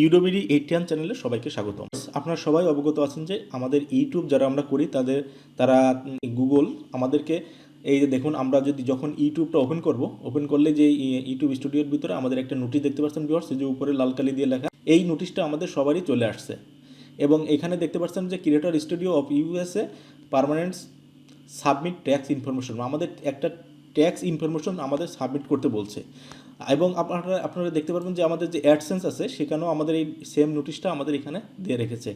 ইউডোবিডি 8 চ্যানেলে সবাইকে স্বাগতম। আপনারা সবাই অবগত আছেন যে আমাদের ইউটিউব যারা আমরা করি তারা গুগল আমাদেরকে এই যে দেখুন আমরা যখন ইউটিউবটা ওপেন করলে যে ইউটিউব স্টুডিওর ভিতরে আমাদের একটা নোটিশ দেখতে পাচ্ছেন ভিউয়ার্স, যে উপরে লাল কালি দিয়ে লেখা, এই নোটিশটা আমাদের সবারই চলে আসছে এবং এখানে দেখতে পাচ্ছেন যে creator studio of USA permanent submit tax information, আমাদের একটা ট্যাক্স ইনফরমেশন আমাদের সাবমিট করতে বলছে। এবং আপনারা দেখতে পারবেন যে আমাদের যে অ্যাডসেন্স আছে সেখানেও আমাদের এই সেম নোটিশটা আমাদের এখানে দিয়ে রেখেছে।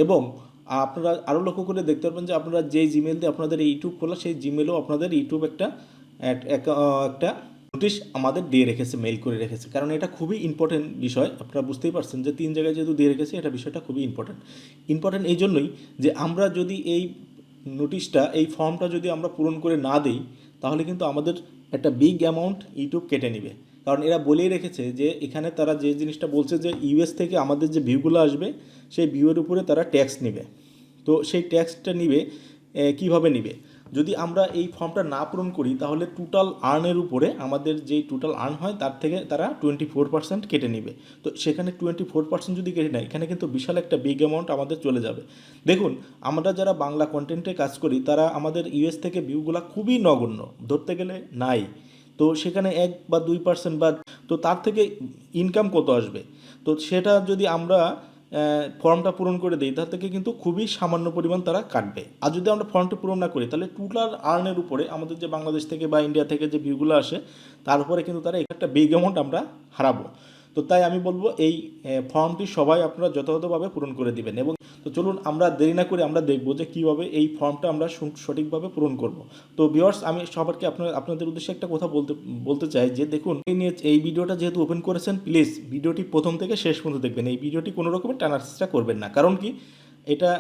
এবং আপনারা আরও লক্ষ্য করে দেখতে পারবেন যে আপনারা যেই জিমেল দিয়ে আপনাদের ইউটিউব খোলা সেই জিমেলও আপনাদের ইউটিউব একটা নোটিশ আমাদের দিয়ে রেখেছে, মেইল করে রেখেছে। কারণ এটা খুবই ইম্পর্টেন্ট বিষয়, আপনারা বুঝতেই পারছেন যে 3 জায়গায় যেহেতু দিয়ে রেখেছে, এটা বিষয়টা খুবই ইম্পর্টেন্ট এই জন্যই যে আমরা যদি এই নোটিশটা এই ফর্মটা যদি আমরা পূরণ করে না দিই তাহলে কিন্তু আমাদের একটা বিগ অ্যামাউন্ট ইউটিউব কেটে নেবে। কারণ এরা বলেই রেখেছে যে এখানে তারা যে জিনিসটা বলছে যে ইউএস থেকে আমাদের যে ভিউগুলো আসবে সেই ভিউয়ের উপরে তারা ট্যাক্স নেবে। তো সেই ট্যাক্সটা নিবে কিভাবে নিবে, যদি আমরা এই ফর্মটা না পূরণ করি তাহলে টোটাল আর্নের উপরে আমাদের যেই টোটাল আর্ন হয় তার থেকে তারা 24% কেটে নেবে। তো সেখানে 24% যদি কেটে নেয়, এখানে কিন্তু বিশাল একটা বিগ অ্যামাউন্ট আমাদের চলে যাবে। দেখুন, আমরা যারা বাংলা কন্টেন্টে কাজ করি তারা আমাদের ইউএস থেকে ভিউগুলো খুবই নগণ্য, ধরতে গেলে নাই। তো সেখানে 1 বা 2% বা তো তার থেকে ইনকাম কত আসবে, তো সেটা যদি আমরা ফর্মটা পূরণ করে দিই তার থেকে কিন্তু খুবই সামান্য পরিমাণ তারা কাটবে। আর যদি আমরা ফর্মটা পূরণ না করি তাহলে টোটাল আর্নের উপরে আমাদের যে বাংলাদেশ থেকে বা ইন্ডিয়া থেকে যে ভিউগুলো আসে তার উপরে কিন্তু তারা একটা বিগ অ্যামাউন্ট আমরা হারাবো। তো তাই আমি বলবো এই ফর্মটি সবাই আপনারা যথাযথভাবে পূরণ করে দিবেন। এবং তো চলুন আমরা দেরি না করে আমরা দেখব যে কীভাবে এই ফর্মটা আমরা সঠিকভাবে পূরণ করব। তো ভিউয়ার্স, আমি সবাইকে আপনাদের উদ্দেশ্যে একটা কথা বলতে চাই যে দেখুন, এই ভিডিওটা যেহেতু ওপেন করেছেন, প্লিজ ভিডিওটি প্রথম থেকে শেষ পর্যন্ত দেখবেন। এই ভিডিওটি কোনো রকমের টানার চেষ্টা করবেন না, কারণ কি এটা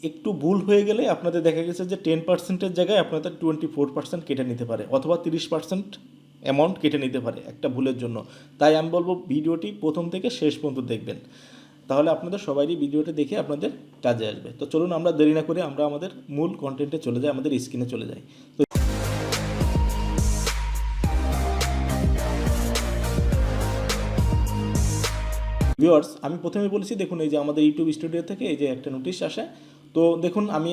একটু ভুল হয়ে গেলে আপনাদের দেখা গেছে যে 10%-এর জায়গায় আপনাদের 24% কেটে নিতে পারে, অথবা 30% অ্যামাউন্ট কেটে নিতে পারে একটা ভুলের জন্য। তাই আমি বলবো ভিডিওটি প্রথম থেকে শেষ পর্যন্ত দেখবেন, তাহলে আপনাদের সবারই ভিডিওটা দেখে আপনাদের কাজে আসবে। তো চলুন আমরা দেরি না করে আমরা আমাদের মূল কন্টেন্টে চলে যাই, আমাদের স্ক্রিনে চলে যাই। তো ভিউয়ার্স, আমি প্রথমে বলেছি দেখুন, এই যে আমাদের ইউটিউব স্টুডিও থেকে এই যে একটা নোটিশ আসে। তো দেখুন, আমি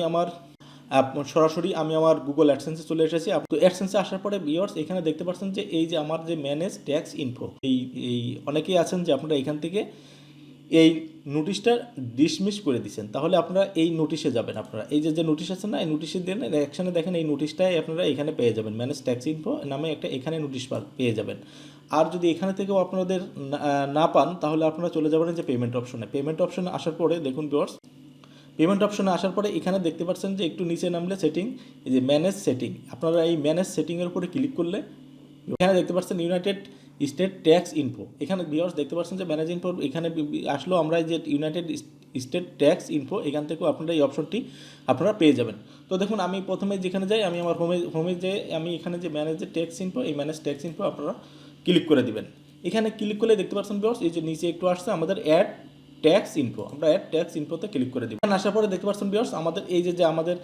সরাসরি আমার গুগল অ্যাডসেন্সে চলে এসেছি। তো অ্যাডসেন্সে আসার পরে ভিউয়ার্স এখানে দেখতে পাচ্ছেন যে এই যে আমার যে ম্যানেজ ট্যাক্স ইনফো, এই অনেকেই আছেন যে আপনারা এখান থেকে এই নোটিশটা ডিসমিস করে দিচ্ছেন। তাহলে আপনারা এই নোটিশে যাবেন, আপনারা এই যে নোটিশ আছে না, এই নোটিশে দেন অ্যাকশানে দেখেন এই নোটিশটাই আপনারা এখানে পেয়ে যাবেন, ম্যানেজ ট্যাক্স ইনফো নামে একটা এখানে নোটিশ পেয়ে যাবেন। আর যদি এখানে থেকেও আপনাদের না পান তাহলে আপনারা চলে যাবেন যে পেমেন্ট অপশনে আসার পরে দেখুন ভিউয়ার্স, পেমেন্ট অপশনে আসার পরে এখানে দেখতে পাচ্ছেন যে একটু নিচে নামলে সেটিং, এই যে ম্যানেজ সেটিং, আপনারা এই ম্যানেজ সেটিংয়ের উপরে ক্লিক করলে এখানে দেখতে পাচ্ছেন ইউনাইটেড স্টেট ট্যাক্স ইনফো। এখানে ভিউয়ার্স দেখতে পাচ্ছেন যে ম্যানেজ ইনফো এখানে আসলো, আমরা যে ইউনাইটেড স্টেট ট্যাক্স ইনফো এখান থেকেও আপনারা এই অপশনটি আপনারা পেয়ে যাবেন। তো দেখুন, আমি প্রথমে যেখানে যাই, আমি আমার হোমে যে আমি এখানে যে ম্যানেজ ট্যাক্স ইনফো, এই ম্যানেজ ট্যাক্স ইনফো আপনারা ক্লিক করে দিবেন। এখানে ক্লিক করলে দেখতে পাচ্ছেন ভিউয়ার্স এই যে নিচে একটু আসছে আমাদের অ্যাড ট্যাক্স ইনফো, আমরা অ্যাড ট্যাক্স ইনফোতে ক্লিক করে দিব। আসার পরে দেখতে পাচ্ছেন ভিউয়ার্স আমাদের এই যে আমাদের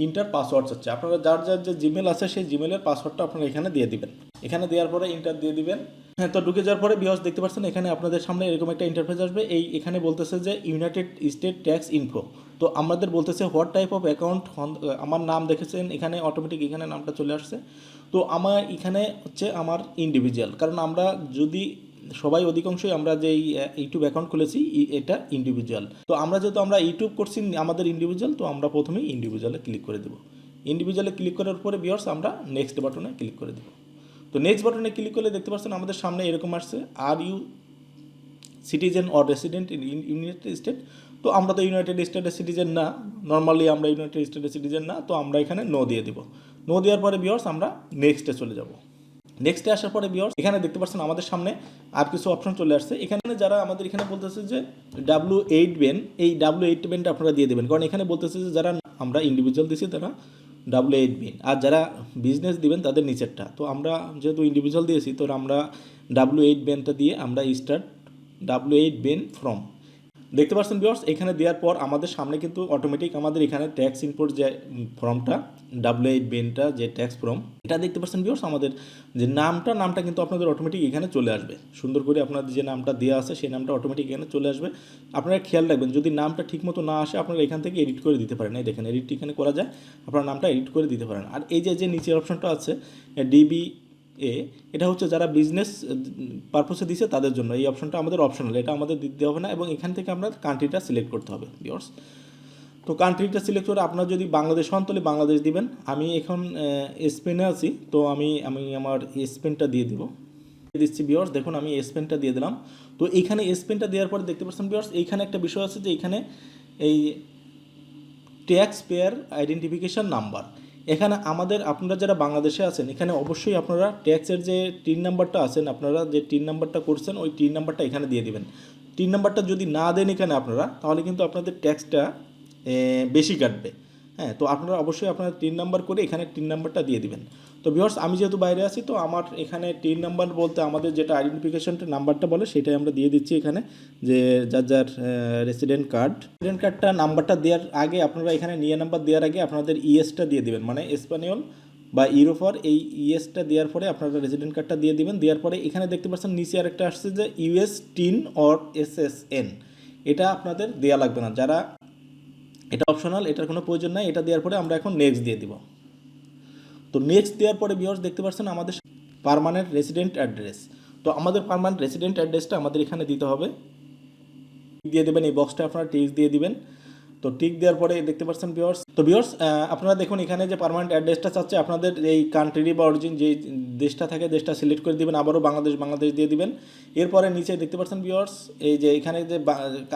ইন্টার পাসওয়ার্ড হচ্ছে, আপনারা যার যে জিমেল আছে সেই জিমেলের পাসওয়ার্ডটা আপনারা এখানে দিয়ে দিবেন। এখানে দেওয়ার পরে ইন্টার দিয়ে দিবেন। হ্যাঁ, তো ঢুকে যাওয়ার পরে ভিউয়ার্স দেখতে পাচ্ছেন এখানে আপনাদের সামনে এরকম একটা ইন্টারফেস আসবে। এখানে বলতেছে যে ইউনাইটেড স্টেট ট্যাক্স ইনফো। তো আমাদের বলতেছে হোয়াট টাইপ অফ অ্যাকাউন্ট, আমার নাম দেখেছেন এখানে অটোমেটিক এখানে নামটা চলে আসছে। তো আমার এখানে হচ্ছে আমার ইন্ডিভিজুয়াল, কারণ আমরা যদি সবাই অধিকাংশই আমরা যে ইউটিউব অ্যাকাউন্ট খুলেছি এটা ইন্ডিভিজুয়াল। তো আমরা যেহেতু ইউটিউব করছি আমাদের ইন্ডিভিজুয়াল, তো আমরা প্রথমেই ইন্ডিভিজুয়ালে ক্লিক করে দেবো। ইন্ডিভিজুয়ালে ক্লিক করার পরে ভিউয়ার্স আমরা নেক্সট বাটনে ক্লিক করে দেবো। তো নেক্সট বাটনে ক্লিক করলে দেখতে পাচ্ছেন আমাদের সামনে এরকম আসছে, are you citizen or resident in United State. তো আমরা তো ইউনাইটেড স্টেটের সিটিজেন না, নর্মালি আমরা ইউনাইটেড স্টেটের সিটিজেন না, তো আমরা এখানে নো দিয়ে দিব। নো দেওয়ার পরে ভিউয়ার্স আমরা নেক্সটে চলে যাব। নেক্সটে আসার পরে ভিউয়ার্স এখানে দেখতে পাচ্ছেন আমাদের সামনে আর কিছু অপশন চলে আসছে। এখানে যারা আমাদের এখানে বলতেছে যে W-8BEN, এই W-8BENটা আপনারা দিয়ে দেবেন, কারণ এখানে বলতেছে যে যারা আমরা ইন্ডিভিজুয়াল দিছি তারা W-8BEN, আর যারা বিজনেস দিবেন তাদের নিচেরটা। তো আমরা যেহেতু ইন্ডিভিজুয়াল দিয়েছি তো আমরা W-8BENটা দিয়ে আমরা স্টার্ট W-8BEN ফর্ম, দেখতে পাচ্ছেন ভিউয়ার্স, এখানে দেওয়ার পর আমাদের সামনে কিন্তু অটোমেটিক আমাদের এখানে ট্যাক্স ইনপুট যে ফর্মটা W-8BEN যে ট্যাক্স ফর্ম, এটা দেখতে পাচ্ছেন ভিউয়ার্স, আমাদের যে নামটা কিন্তু আপনাদের অটোমেটিক এখানে চলে আসবে। সুন্দর করে আপনাদের যে নামটা দেওয়া আছে সেই নামটা অটোমেটিক এখানে চলে আসবে। আপনারা খেয়াল রাখবেন, যদি নামটা ঠিকমতো না আসে আপনারা এখান থেকে এডিট করে দিতে পারেন। এই দেখেন, এডিট এখানে করা যায়, আপনার নামটা এডিট করে দিতে পারেন। আর এই যে নিচের অপশনটা আছে DBA, এটা হচ্ছে যারা বিজনেস পারপোসে দিছে তাদের জন্য। এই অপশনটা আমাদের অপশনাল, এটা আমাদের দিতে হবে না, এবং এখান থেকে আমরা কান্ট্রিটা সিলেক্ট করতে হবে ভিউয়ার্স। তো কান্ট্রিটা সিলেক্ট করে আপনার যদি বাংলাদেশ হন তাহলে বাংলাদেশ দিবেন। আমি এখন স্পেনে আছি, তো আমি আমার স্পেনটা দিয়ে দিব, দিচ্ছি ভিউয়ার্স। দেখুন আমি স্পেনটা দিয়ে দিলাম। তো এইখানে স্পেনটা দেওয়ার পরে দেখতে পাচ্ছেন ভিউয়ার্স, এইখানে একটা বিষয় আছে যে এখানে এই ট্যাক্স পেয়ার আইডেন্টিফিকেশান নাম্বার, এখানে আপনারা যারা বাংলাদেশে আছেন এখানে অবশ্যই আপনারা ট্যাক্সের যে টিন নাম্বারটা আছেন, আপনারা যে টিন নাম্বারটা করছেন ওই টিন নাম্বারটা এখানে দিয়ে দিবেন। টিন নাম্বারটা যদি না দেন এখানে আপনারা, তাহলে কিন্তু আপনাদের ট্যাক্সটা বেশি কাটবে। হ্যাঁ, তো আপনারা অবশ্যই আপনারা টিন নাম্বার করে এখানে টিন নাম্বারটা দিয়ে দিবেন। তো ভিউয়ার্স, আমি যেহেতু বাইরে আছি, তো আমার এখানে টিন নাম্বার বলতে আমাদের যেটা আইডেন্টিফিকেশনটা নাম্বারটা বলে সেটাই আমরা দিয়ে দিচ্ছি এখানে, যে যার রেসিডেন্ট কার্ডটা নাম্বারটা দেওয়ার আগে আপনারা এখানে নিয়ে নাম্বার দেওয়ার আগে আপনাদের ইএসটা দিয়ে দিবেন, মানে স্প্যানিয়ল বা ইউরোফর এই ইএসটা দেওয়ার পরে আপনারা রেসিডেন্ট কার্ডটা দিয়ে দিবেন। দেওয়ার পরে এখানে দেখতে পাচ্ছেন নিচে আরেকটা আসছে যে ইউএস টিন অর SSN, এটা আপনাদের দেওয়া লাগবে না, যারা এটা অপশনাল, এটার কোনো প্রয়োজন নাই। এটা দেওয়ার পরে আমরা এখন নেক্সট দিয়ে দিব। তো নেক্সট দেওয়ার পরে ভিউয়ার্স দেখতে পাচ্ছেন আমাদের পার্মানেন্ট রেসিডেন্ট অ্যাড্রেস। তো আমাদের পার্মানেন্ট রেসিডেন্ট অ্যাড্রেসটা আমাদের এখানে দিতে হবে, দিয়ে দেবেন, এই বক্সটা আপনারা টিক দিয়ে দিবেন। তো টিক দেওয়ার পরে দেখতে পাচ্ছেন ভিউয়ার্স, তো ভিউয়ার্স আপনারা দেখুন এখানে যে পার্মানেন্ট অ্যাড্রেসটা চাচ্ছে আপনাদের এই কান্ট্রি বা অরিজিন যে দেশটা থাকে দেশটা সিলেক্ট করে দিবেন, আবারও বাংলাদেশ দিয়ে দিবেন। এরপরে নিচে দেখতে পাচ্ছেন ভিউয়ার্স, এই যে এখানে যে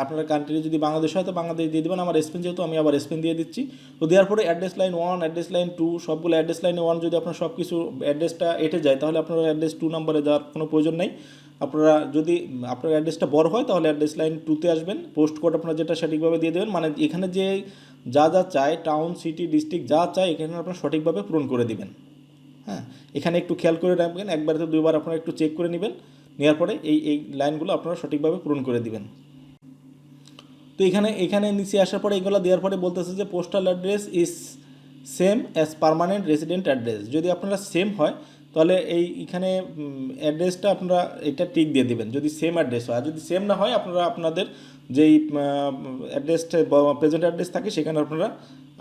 আপনার কান্ট্রি যদি বাংলাদেশ হয় তো বাংলাদেশ দিয়ে দিবেন। আমার স্পেন যেহেতু, আমি আবার স্পেন দিয়ে দিচ্ছি। তো দেওয়ার পরে অ্যাড্রেস লাইন 1, অ্যাড্রেস লাইন 2, সবগুলো অ্যাড্রেস লাইনে 1 যদি আপনার সব কিছু অ্যাড্রেসটা এঁটে যায় তাহলে আপনার অ্যাড্রেস 2 নম্বরে দেওয়ার কোনো প্রয়োজন নেই। আপনারা যদি আপনার অ্যাড্রেসটা বড় হয় তাহলে অ্যাড্রেস লাইন 2-তে আসবেন, পোস্ট কোড আপনারা যেটা সঠিকভাবে দিয়ে দেবেন, মানে এখানে যে যা চায় টাউন, সিটি, ডিস্ট্রিক্ট যা চায় এখানে আপনারা সঠিকভাবে পূরণ করে দিবেন। হ্যাঁ, এখানে একটু খেয়াল করে রাখবেন, একবার তো দুইবার আপনারা একটু চেক করে নেবেন, নেওয়ার পরে এই লাইনগুলো আপনারা সঠিকভাবে পূরণ করে দিবেন। তো এখানে নিচে আসার পরে এগুলো দেওয়ার পরে বলতেছে যে postal address is same as permanent resident address. যদি আপনারা সেম হয় তাহলে এইখানে অ্যাড্রেসটা আপনারা এটা টিক দিয়ে দেবেন যদি সেম অ্যাড্রেস হয়। আর যদি সেম না হয় আপনারা আপনাদের যেই অ্যাড্রেসটা প্রেজেন্ট অ্যাড্রেস থাকে সেখানে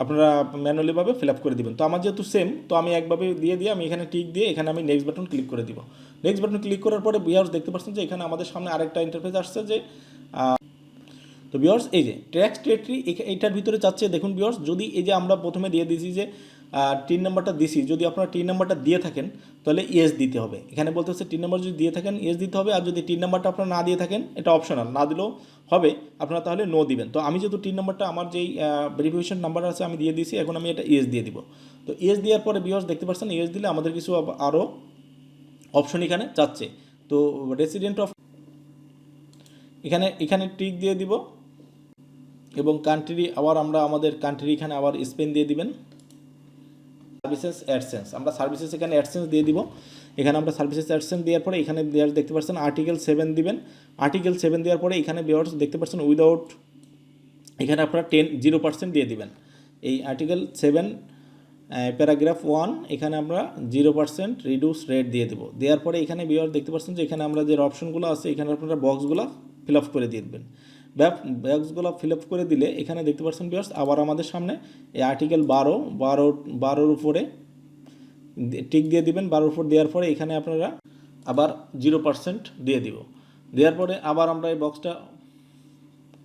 আপনারা ম্যানুয়ালিভাবে ফিল আপ করে দেবেন। তো আমার যেহেতু সেম, তো আমি একভাবে দিয়ে আমি এখানে টিক দিয়ে এখানে আমি নেক্সট বাটন ক্লিক করে দিব। নেক্সট বাটন ক্লিক করার পরে ভিউয়ার্স দেখতে পাচ্ছেন যে এখানে আমাদের সামনে আরেকটা ইন্টারফেস আসছে যে তো ভিউয়ার্স এই যে ট্যাক্স টেরিটরি এইটার ভিতরে চাচ্ছে। দেখুন ভিউয়ার্স, যদি এই যে আমরা প্রথমে দিয়ে দিয়েছি যে টিন নাম্বারটা দিছি, যদি আপনারা টিন নাম্বারটা দিয়ে থাকেন তাহলে ইয়েস দিতে হবে। এখানে বলতে হচ্ছে টিন নাম্বার যদি দিয়ে থাকেন ইয়েস দিতে হবে, আর যদি টিন নাম্বারটা আপনারা না দিয়ে থাকেন এটা অপশনাল, না দিলেও হবে, আপনারা তাহলে নো দিবেন। তো আমি যেহেতু টিন নাম্বারটা আমার যেই ভেরিফিকেশন নাম্বার আছে আমি দিয়ে দিয়েছি, এখন আমি এটা ইয়েস দিয়ে দিব। তো ইয়েস দেওয়ার পরে ভিউয়ার্স দেখতে পাচ্ছেন ইয়েস দিলে আমাদের কিছু আরও অপশন এখানে চাচ্ছে। তো রেসিডেন্ট অফ এখানে টিক দিয়ে দিব, এবং কান্ট্রি আবার আমরা আমাদের কান্ট্রি এখানে আবার স্পেন দিয়ে দিবেন। সার্ভিসেস অ্যাডসেন্স, আমরা সার্ভিসেস এখানে অ্যাডসেন্স দিয়ে দিব। এখানে আমরা সার্ভিসেস অ্যাডসেন্স দেওয়ার পরে এখানে দেখতে পাচ্ছেন আর্টিকেল 7 দিবেন। আর্টিকেল 7 দেওয়ার পরে এখানে দেখতে পাচ্ছেন উইদাউট, এখানে আপনারা 0% দিয়ে দিবেন। এই আর্টিকেল 7 প্যারাগ্রাফ 1 এখানে আমরা 0% রিডিউস রেট দিয়ে দেবো। দেওয়ার পরে এখানে দেখতে পাচ্ছেন যে এখানে আমরা যে অপশনগুলো আছে এখানে আপনারা বক্সগুলো ফিল আপ করে দিয়ে দেবেন। বক্সগুলো ফিল আপ করে দিলে এখানে দেখতে পাচ্ছেন ভিউয়ার্স আবার আমাদের সামনে এই আর্টিকেল 12-12-12-র উপরে টিক দিয়ে দিবেন। 12-র উপর দেওয়ার পরে এখানে আপনারা আবার 0% দিয়ে দিব। দেওয়ার পরে আবার আমরা এই বক্সটা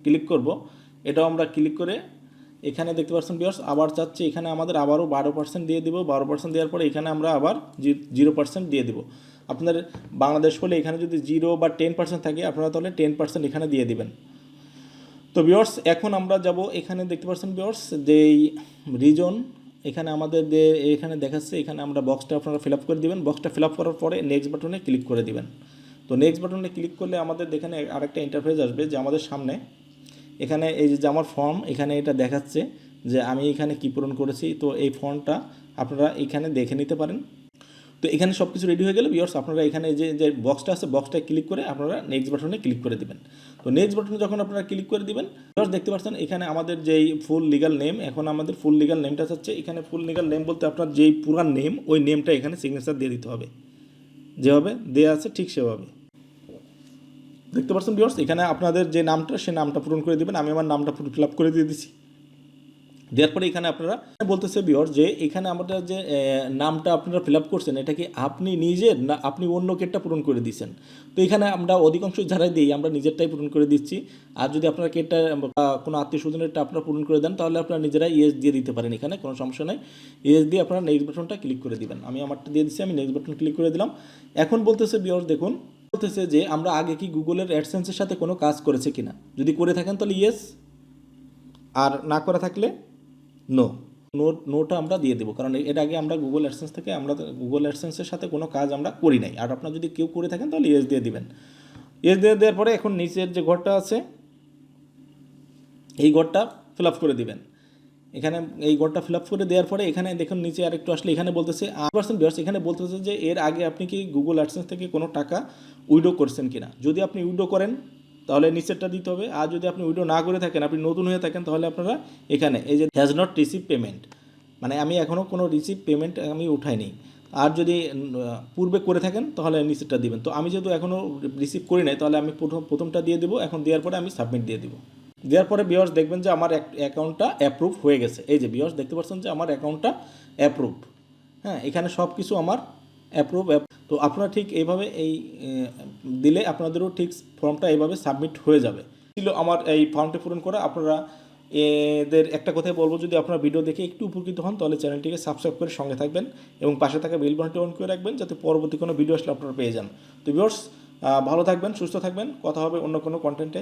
ক্লিক করব, এটাও আমরা ক্লিক করে এখানে দেখতে পাচ্ছেন ভিউয়ার্স আবার চাচ্ছি, এখানে আমাদের আবারও 12% দিয়ে দিব। 12% দেওয়ার পরে এখানে আমরা আবার 0% দিয়ে দিব। আপনাদের বাংলাদেশ হলে এখানে যদি 0 বা 10% থাকে আপনারা তাহলে 10% এখানে দিয়ে দিবেন। তো ভিউয়ার্স এখন আমরা যাব, এখানে দেখতে পাচ্ছেন ভিউয়ার্স যেই রিজন এখানে আমাদের এখানে দেখাচ্ছে, এখানে আমরা বক্সটা আপনারা ফিল আপ করে দিবেন। বক্সটা ফিল আপ করার পরে নেক্সট বাটনে ক্লিক করে দিবেন। তো নেক্সট বাটনে ক্লিক করলে আমাদের এখানে আরেকটা ইন্টারফেস আসবে যে আমাদের সামনে এখানে এই যে আমার ফর্ম এখানে এটা দেখাচ্ছে যে আমি এখানে কী পূরণ করেছি। তো এই ফর্মটা আপনারা এখানে দেখে নিতে পারেন। তো এখানে সব কিছু রেডি হয়ে গেলে ভিউয়ার্স আপনারা এখানে যে বক্সটা আছে বক্সটায় ক্লিক করে আপনারা নেক্সট বাটনে ক্লিক করে দিবেন। তো নেক্সট বাটনে যখন আপনারা ক্লিক করে দিবেন ভিউয়ার্স দেখতে পাচ্ছেন এখানে আমাদের যেই ফুল লিগ্যাল নেম, এখন আমাদের ফুল লিগ্যাল নেমটা হচ্ছে এখানে ফুল লিগ্যাল নেম বলতে আপনার যেই পুরান নেম ওই নেমটা এখানে সিগনেচার দিয়ে দিতে হবে, যেভাবে দেওয়া আছে ঠিক সেভাবে। দেখতে পাচ্ছেন ভিউয়ার্স এখানে আপনাদের যে নামটা সে নামটা পূরণ করে দিবেন। আমি আমার নামটা ফিল আপ করে দিয়ে দিচ্ছি। দেওয়ার পরে এখানে আপনারা বলতেছে ভিউয়ার্স যে এখানে আমরা যে নামটা আপনারা ফিল আপ করছেন এটা কি আপনি নিজের না আপনি অন্য কেটটা পূরণ করে দিচ্ছেন। তো এখানে আমরা অধিকাংশ যারাই দিই আমরা নিজেরটাই পূরণ করে দিচ্ছি। আর যদি আপনারা কেটটা কোনো আত্মীয় স্বজনেরটা আপনারা পূরণ করে দেন তাহলে আপনারা নিজেরাই ইয়েস দিয়ে দিতে পারেন, এখানে কোনো সমস্যা নাই। ইয়েস দিয়ে আপনারা নেক্সট বাটনটা ক্লিক করে দিবেন। আমি আমারটা দিয়ে দিচ্ছি, আমি নেক্সট বাটন ক্লিক করে দিলাম। এখন বলতেছে ভিউয়ার্স দেখুন বলতেছে যে আমরা আগে কি গুগলের অ্যাডসেন্সের সাথে কোনো কাজ করেছে কিনা, যদি করে থাকেন তাহলে ইয়েস, আর না করে থাকলে নোটা আমরা দিয়ে দেবো, কারণ এর আগে আমরা গুগল অ্যাডসেন্স থেকে আমরা গুগল অ্যাডসেন্সের সাথে কোনো কাজ আমরা করি নাই। আর আপনারা যদি কেউ করে থাকেন তাহলে ইয়েস দিয়ে দিবেন। ইয়েস দিয়ে দেওয়ার পরে এখন নিচের যে ঘরটা আছে এই ঘরটা ফিল আপ করে দিবেন। এখানে এই ঘরটা ফিল আপ করে দেওয়ার পরে এখানে দেখুন নিচে আর একটু আসলে এখানে বলতেছে 8% ভিউয়ার্স, এখানে বলতেছে যে এর আগে আপনি কি গুগল অ্যাডসেন্স থেকে কোনো টাকা উইড্রো করছেন কিনা। যদি আপনি উইড্রো করেন তাহলে নিচেরটা দিতে হবে, আর যদি আপনি উইড্রো না করে থাকেন আপনি নতুন হয়ে থাকেন তাহলে আপনারা এখানে এই যে হ্যাজ নট রিসিভ পেমেন্ট, মানে আমি এখনও কোনো রিসিভ পেমেন্ট আমি উঠাইনি। আর যদি পূর্বে করে থাকেন তাহলে নিচেরটা দিবেন। তো আমি যেহেতু এখনও রিসিভ করি নাই তাহলে আমি প্রথমটা দিয়ে দেবো। এখন দেওয়ার পরে আমি সাবমিট দিয়ে দেবো। দেওয়ার পরে ভিউয়ার্স দেখবেন যে আমার অ্যাকাউন্টটা অ্যাপ্রুভ হয়ে গেছে। এই যে ভিউয়ার্স দেখতে পাচ্ছেন যে আমার অ্যাকাউন্টটা অ্যাপ্রুভ। হ্যাঁ, এখানে সব কিছু আমার অ্যাপ্রুভ। তো আপনারা ঠিক এইভাবে এই দিলে আপনাদেরও ঠিক ফর্মটা এইভাবে সাবমিট হয়ে যাবে। ছিল আমার এই ফর্মটা পূরণ করা। আপনারা এদের একটা কথাই বলবো, যদি আপনারা ভিডিও দেখে একটু উপকৃত হন তাহলে চ্যানেলটিকে সাবস্ক্রাইব করে সঙ্গে থাকবেন এবং পাশে থাকা বেল বাটনটি অন করে রাখবেন যাতে পরবর্তী কোনো ভিডিও আসলে আপনারা পেয়ে যান। তো ভিউয়ার্স ভালো থাকবেন, সুস্থ থাকবেন, কথা হবে অন্য কোনো কন্টেন্টে।